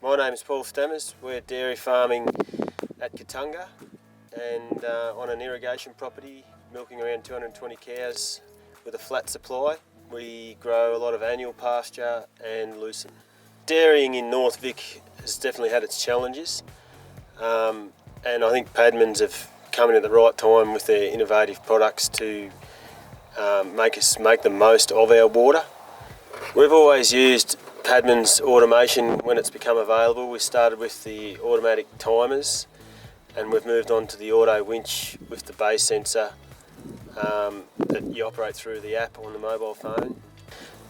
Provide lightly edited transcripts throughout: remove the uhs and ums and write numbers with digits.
My name is Paul Stammers. We're dairy farming at Kattunga and on an irrigation property, milking around 220 cows with a flat supply. We grow a lot of annual pasture and lucerne. Dairying in North Vic has definitely had its challenges, and I think Padmans have come in at the right time with their innovative products to make us make the most of our water. We've always used Padman's automation when it's become available. We started with the automatic timers and we've moved on to the auto winch with the base sensor that you operate through the app on the mobile phone.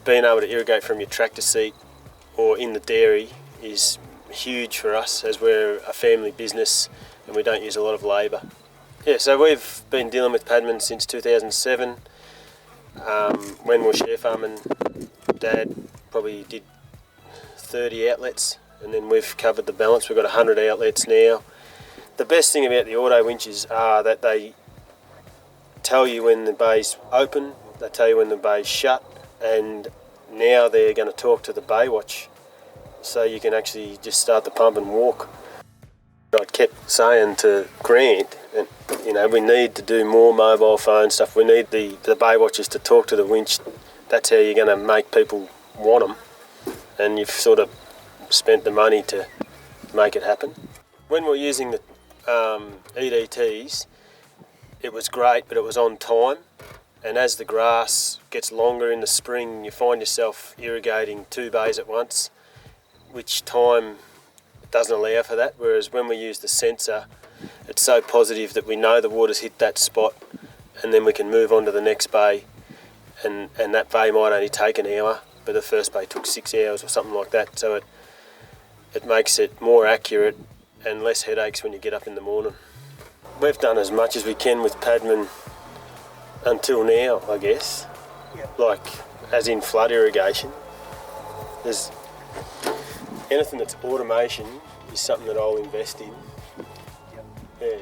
Being able to irrigate from your tractor seat or in the dairy is huge for us as we're a family business and we don't use a lot of labour. Yeah, so we've been dealing with Padman since 2007. When we were share farming, Dad probably did 30 outlets and then we've covered the balance. We've got 100 outlets now. The best thing about the auto winches are that they tell you when the bay's open, they tell you when the bay's shut, and now they're going to talk to the bay watch so you can actually just start the pump and walk. I kept saying to Grant, and we need to do more mobile phone stuff. We need the bay watchers to talk to the winch. That's how you're going to make people want them, and you've sort of spent the money to make it happen. When we're using the EDTs, it was great, but it was on time, and as the grass gets longer in the spring, you find yourself irrigating 2 bays at once, which time doesn't allow for that, whereas when we use the sensor, it's so positive that we know the water's hit that spot, and then we can move on to the next bay, and that bay might only take an hour, but the first bay took 6 hours or something like that, so it makes it more accurate and less headaches when you get up in the morning. We've done as much as we can with Padman until now, I guess. Yep. Like, as in flood irrigation. There's anything that's automation is something that I'll invest in. Yep. Yeah.